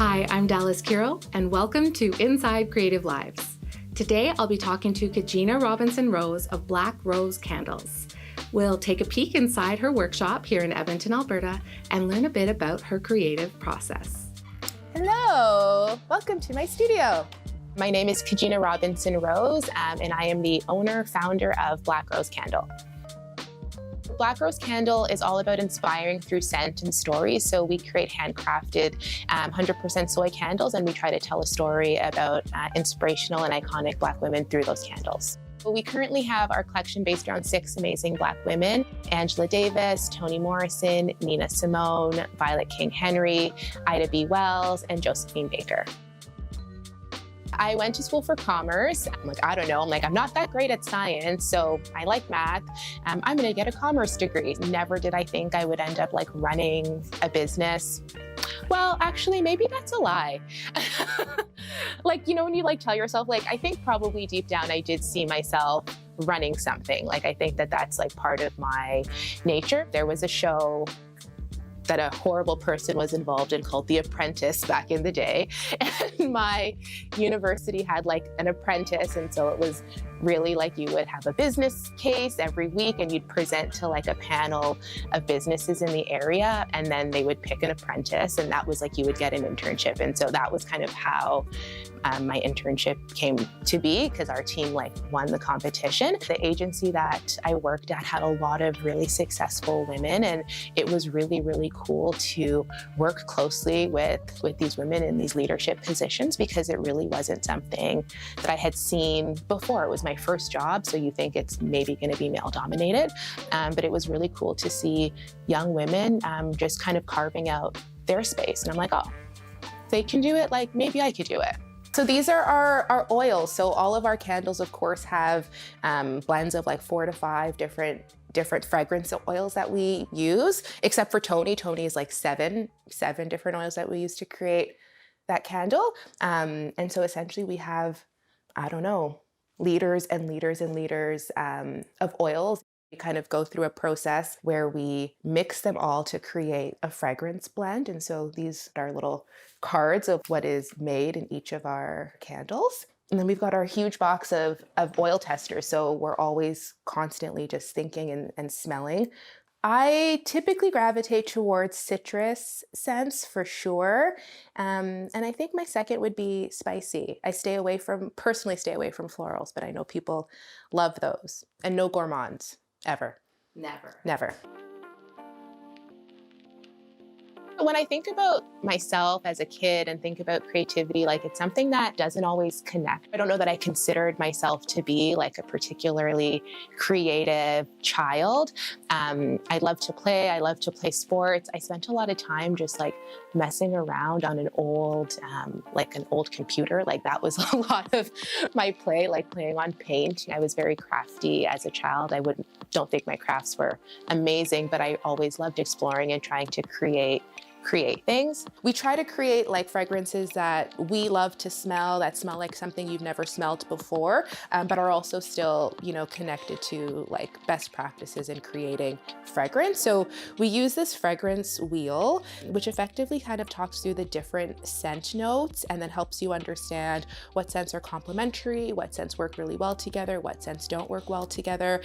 Hi, I'm Dallas Kiro, and welcome to Inside Creative Lives. Today, I'll be talking to Kejina Robinson Rose of BLK Rose Candles. We'll take a peek inside her workshop here in Edmonton, Alberta, and learn a bit about her creative process. Hello, welcome to my studio. My name is Kejina Robinson Rose, and I am the owner, founder of BLK Rose Candle. BLK Rose Candle is all about inspiring through scent and story. So we create handcrafted 100% soy candles, and we try to tell a story about inspirational and iconic Black women through those candles. We currently have our collection based around 6 amazing Black women: Angela Davis, Toni Morrison, Nina Simone, Violet King Henry, Ida B. Wells, and Josephine Baker. I went to school for commerce. I'm not that great at science, so I like math. I'm gonna get a commerce degree. Never did I think I would end up running a business. Well, actually, maybe that's a lie. When you tell yourself, I think probably deep down I did see myself running something. I think that's part of my nature. There was a show that a horrible person was involved in called The Apprentice back in the day. And my university had an apprentice. And so it was really you would have a business case every week and you'd present to a panel of businesses in the area. And then they would pick an apprentice, and that was you would get an internship. And so that was kind of how my internship came to be, because our team won the competition. The agency that I worked at had a lot of really successful women, and it was really, really cool to work closely with these women in these leadership positions, because it really wasn't something that I had seen before. It was my first job, so you think it's maybe going to be male dominated, but it was really cool to see young women just kind of carving out their space. And I'm like, oh, they can do it, maybe I could do it. So these are our oils. So all of our candles, of course, have blends of 4 to 5 different fragrance oils that we use, except for Toni. Toni is seven different oils that we use to create that candle. And so essentially we have, liters and liters and liters of oils. We kind of go through a process where we mix them all to create a fragrance blend. And so these are little cards of what is made in each of our candles. And then we've got our huge box of oil testers. So we're always constantly just thinking and smelling. I typically gravitate towards citrus scents for sure. And I think my second would be spicy. I personally stay away from florals, but I know people love those. And no gourmands, ever. Never. When I think about myself as a kid and think about creativity, it's something that doesn't always connect. I don't know that I considered myself to be a particularly creative child. I love to play. I love to play sports. I spent a lot of time just messing around on an old computer. That was a lot of my play, playing on paint. I was very crafty as a child. Don't think my crafts were amazing, but I always loved exploring and trying to create things. We try to create fragrances that we love to smell, that smell like something you've never smelled before, but are also still, connected to best practices in creating fragrance. So we use this fragrance wheel, which effectively kind of talks through the different scent notes and then helps you understand what scents are complementary, what scents work really well together, what scents don't work well together.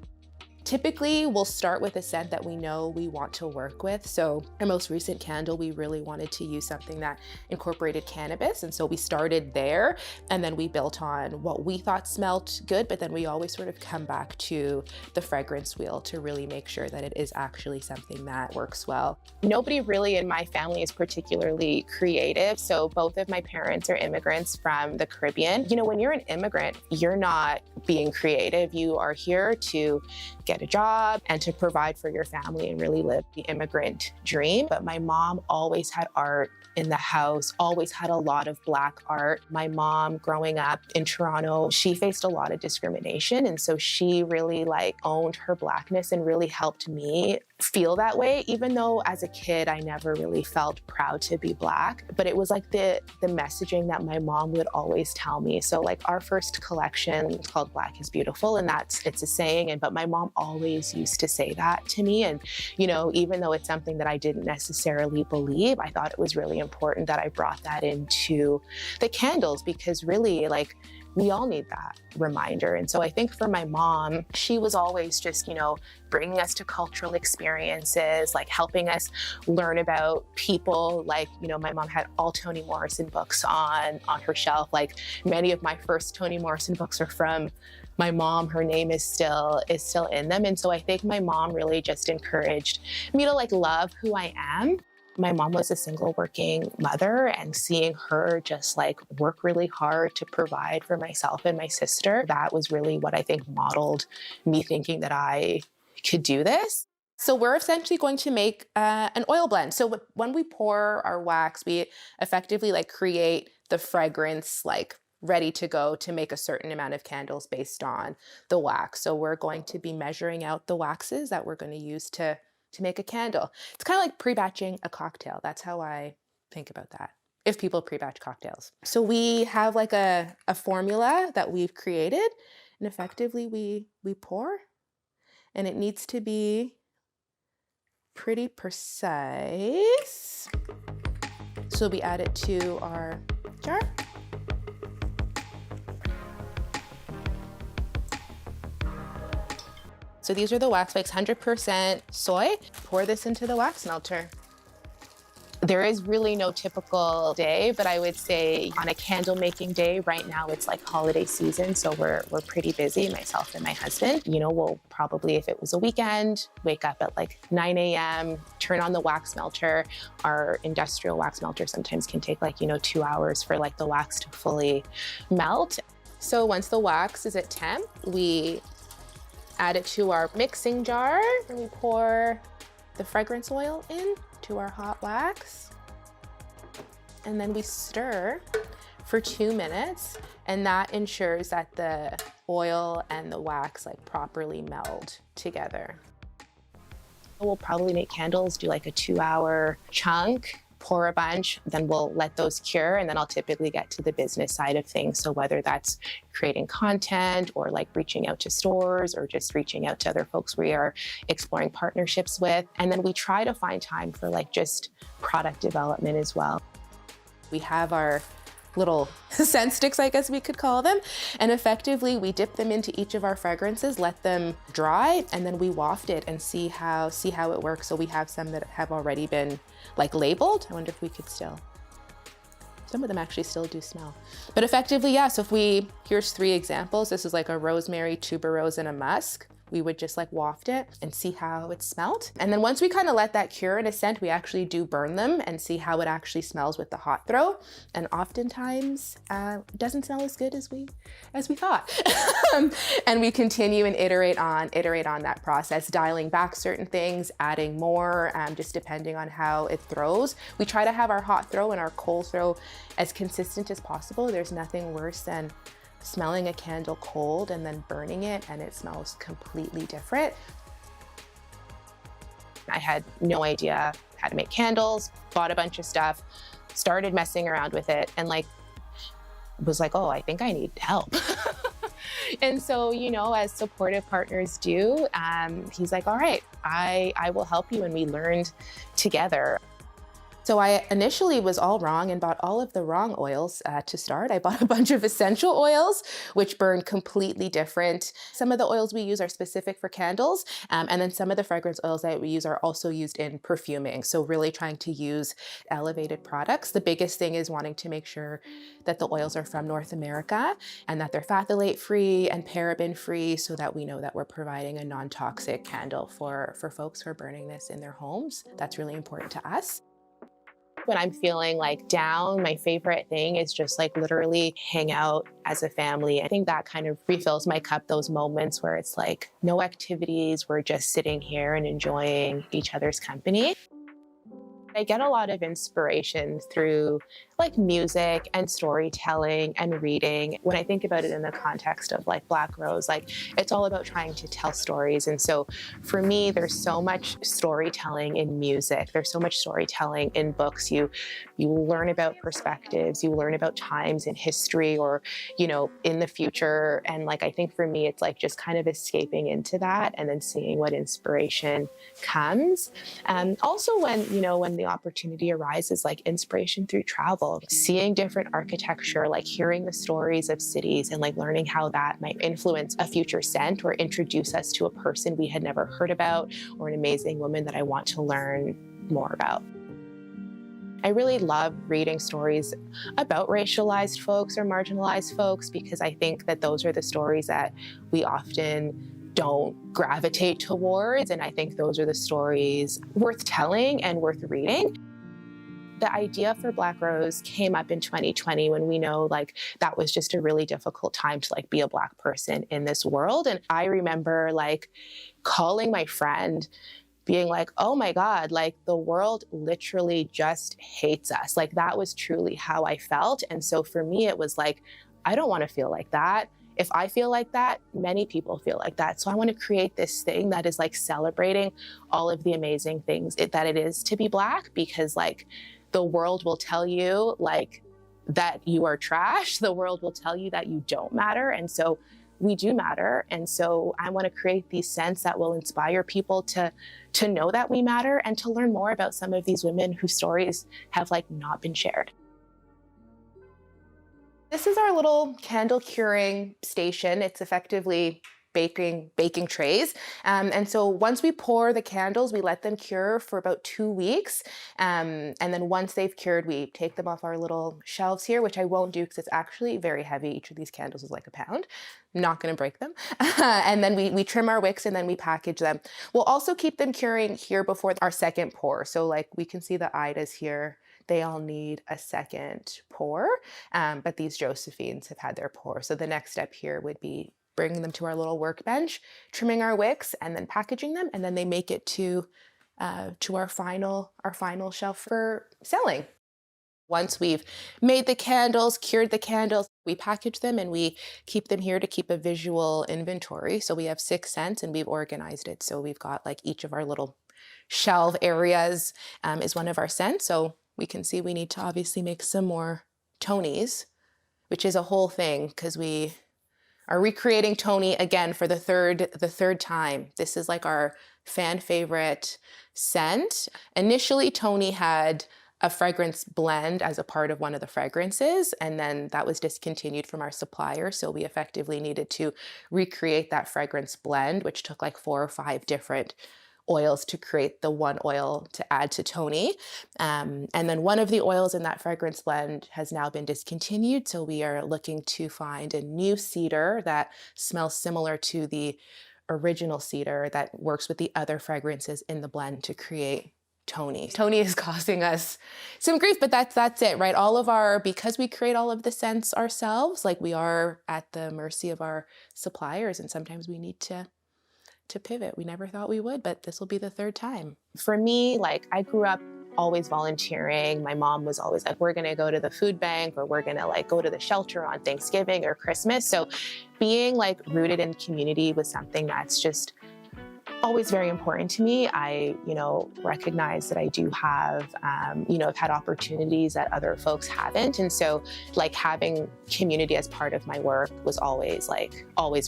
Typically, we'll start with a scent that we know we want to work with. So our most recent candle, we really wanted to use something that incorporated cannabis. And so we started there, and then we built on what we thought smelled good, but then we always sort of come back to the fragrance wheel to really make sure that it is actually something that works well. Nobody really in my family is particularly creative. So both of my parents are immigrants from the Caribbean. When you're an immigrant, you're not being creative. You are here to get a job and to provide for your family and really live the immigrant dream. But my mom always had art in the house, always had a lot of Black art. My mom, growing up in Toronto, she faced a lot of discrimination. And so she really owned her Blackness and really helped me feel that way, even though as a kid, I never really felt proud to be Black. But it was the messaging that my mom would always tell me. So our first collection called black is beautiful, and it's a saying, but my mom always used to say that to me. And, you know, even though it's something that I didn't necessarily believe, I thought it was really important that I brought that into the candles, because really, like, we all need that reminder. And so I think for my mom, she was always just, you know, bringing us to cultural experiences, like helping us learn about people. Like, you know, my mom had all Toni Morrison books on her shelf. Like, many of my first Toni Morrison books are from my mom. Her name is still in them. And so I think my mom really just encouraged me to like love who I am. My mom was a single working mother, and seeing her just like work really hard to provide for myself and my sister, that was really what I think modeled me thinking that I could do this. So we're essentially going to make an oil blend. So when we pour our wax, we effectively like create the fragrance like ready to go to make a certain amount of candles based on the wax. So we're going to be measuring out the waxes that we're going to use to make a candle. It's kind of like pre-batching a cocktail. That's how I think about that, if people pre-batch cocktails. So we have like a formula that we've created, and effectively we pour, and it needs to be pretty precise. So we add it to our jar. So these are the wax flakes, 100% soy. Pour this into the wax melter. There is really no typical day, but I would say on a candle making day, right now it's like holiday season, so we're pretty busy, myself and my husband. You know, we'll probably, if it was a weekend, wake up at like 9 a.m., turn on the wax melter. Our industrial wax melter sometimes can take like, you know, 2 hours for like the wax to fully melt. So once the wax is at temp, we add it to our mixing jar, and we pour the fragrance oil in to our hot wax. And then we stir for 2 minutes, and that ensures that the oil and the wax like properly meld together. We'll probably make candles, do like a 2-hour chunk, pour a bunch, then we'll let those cure, and then I'll typically get to the business side of things. So whether that's creating content or like reaching out to stores or just reaching out to other folks we are exploring partnerships with. And then we try to find time for like just product development as well. We have our little scent sticks, I guess we could call them. And effectively we dip them into each of our fragrances, let them dry, and then we waft it and see how it works. So we have some that have already been like labeled. I wonder if we could still, some of them actually still do smell. But effectively, yeah, so here's 3 examples. This is like a rosemary, tuberose, and a musk. We would just like waft it and see how it smelled. And then once we kind of let that cure in a scent, we actually do burn them and see how it actually smells with the hot throw. And oftentimes it doesn't smell as good as we thought. And we continue and iterate on that process, dialing back certain things, adding more, just depending on how it throws. We try to have our hot throw and our cold throw as consistent as possible. There's nothing worse than smelling a candle cold and then burning it and it smells completely different. I had no idea how to make candles, bought a bunch of stuff, started messing around with it, and like was like, oh, I think I need help. And so, you know, as supportive partners do, he's like, all right, I will help you, and we learned together. So I initially was all wrong and bought all of the wrong oils to start. I bought a bunch of essential oils, which burn completely different. Some of the oils we use are specific for candles, and then some of the fragrance oils that we use are also used in perfuming. So really trying to use elevated products. The biggest thing is wanting to make sure that the oils are from North America and that they're phthalate free and paraben free, so that we know that we're providing a non-toxic candle for folks who are burning this in their homes. That's really important to us. When I'm feeling like down, my favorite thing is just like literally hang out as a family. I think that kind of refills my cup, those moments where it's like no activities, we're just sitting here and enjoying each other's company. I get a lot of inspiration through like music and storytelling and reading. When I think about it in the context of like Black Rose, like it's all about trying to tell stories. And so for me, there's so much storytelling in music. There's so much storytelling in books. You learn about perspectives, you learn about times in history or, in the future. And like, I think for me, it's like just kind of escaping into that and then seeing what inspiration comes. Also when the opportunity arises, like inspiration through travel, seeing different architecture, like hearing the stories of cities and like learning how that might influence a future scent or introduce us to a person we had never heard about or an amazing woman that I want to learn more about. I really love reading stories about racialized folks or marginalized folks because I think that those are the stories that we often don't gravitate towards. And I think those are the stories worth telling and worth reading. The idea for Black Rose came up in 2020 when we know like that was just a really difficult time to like be a Black person in this world. And I remember like calling my friend being like, oh my God, like the world literally just hates us. Like that was truly how I felt. And so for me, it was like, I don't want to feel like that. If I feel like that, many people feel like that. So I want to create this thing that is like celebrating all of the amazing things that it is to be Black, because like the world will tell you like that you are trash. The world will tell you that you don't matter. And so we do matter. And so I want to create these scents that will inspire people to know that we matter and to learn more about some of these women whose stories have like not been shared. This is our little candle curing station. It's effectively baking trays. And so once we pour the candles, we let them cure for about 2 weeks. And then once they've cured, we take them off our little shelves here, which I won't do because it's actually very heavy. Each of these candles is like a pound. I'm not going to break them. And then we trim our wicks and then we package them. We'll also keep them curing here before our second pour. So like we can see the Idas here. They all need a second pour, but these Josephines have had their pour. So the next step here would be bringing them to our little workbench, trimming our wicks, and then packaging them, and then they make it to our final shelf for selling. Once we've made the candles, cured the candles, we package them and we keep them here to keep a visual inventory. So we have 6 scents and we've organized it. So we've got like each of our little shelf areas is one of our scents. So we can see we need to obviously make some more Tonys, which is a whole thing because we are recreating Tony again for the third time. This is like our fan favorite scent. Initially, Tony had a fragrance blend as a part of one of the fragrances, and then that was discontinued from our supplier. So we effectively needed to recreate that fragrance blend, which took like 4 or 5 different oils to create the one oil to add to Tony. And then one of the oils in that fragrance blend has now been discontinued. So we are looking to find a new cedar that smells similar to the original cedar that works with the other fragrances in the blend to create Tony. Tony is causing us some grief, but that's it, right? Because we create all of the scents ourselves, like we are at the mercy of our suppliers, and sometimes we need to pivot. We never thought we would, but this will be the 3rd time. For me, like I grew up always volunteering. My mom was always like, we're going to go to the food bank or we're going to like go to the shelter on Thanksgiving or Christmas. So being like rooted in community was something that's just always very important to me. I, recognize that I do have, I've had opportunities that other folks haven't. And so like having community as part of my work was always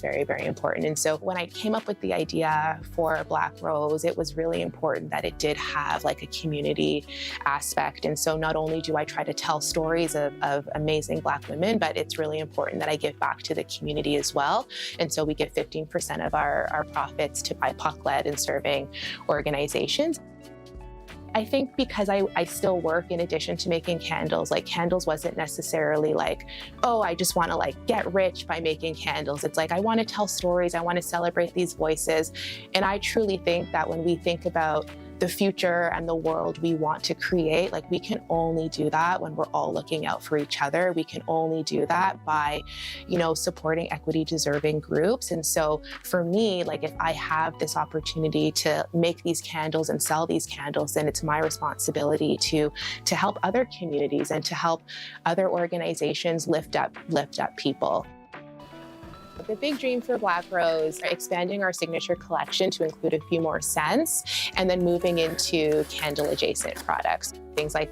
very, very important. And so when I came up with the idea for Black Rose, it was really important that it did have like a community aspect. And so not only do I try to tell stories of amazing Black women, but it's really important that I give back to the community as well. And so we give 15% of our profits to BIPOC-led and serving organizations. I think because I still work in addition to making candles, like candles wasn't necessarily like, oh, I just want to like get rich by making candles. It's like, I want to tell stories. I want to celebrate these voices. And I truly think that when we think about the future and the world we want to create, like we can only do that when we're all looking out for each other. We can only do that by, supporting equity deserving groups. And so for me, like if I have this opportunity to make these candles and sell these candles, then it's my responsibility to help other communities and to help other organizations lift up people. The big dream for Black Rose, expanding our signature collection to include a few more scents, and then moving into candle adjacent products. Things like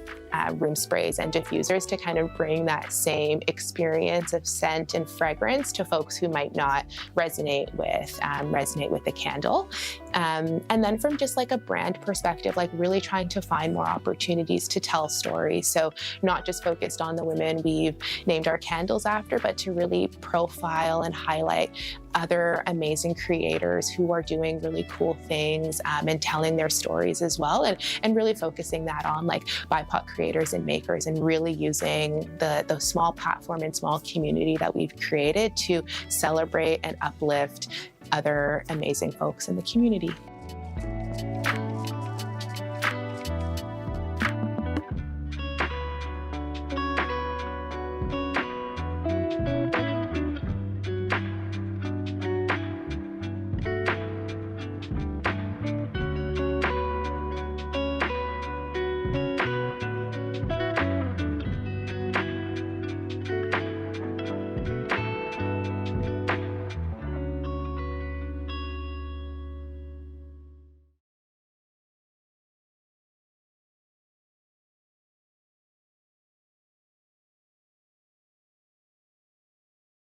room sprays and diffusers to kind of bring that same experience of scent and fragrance to folks who might not resonate with the candle. And then from just like a brand perspective, like really trying to find more opportunities to tell stories. So not just focused on the women we've named our candles after, but to really profile and highlight other amazing creators who are doing really cool things and telling their stories as well, and really focusing that on like BIPOC creators and makers, and really using the small platform and small community that we've created to celebrate and uplift other amazing folks in the community.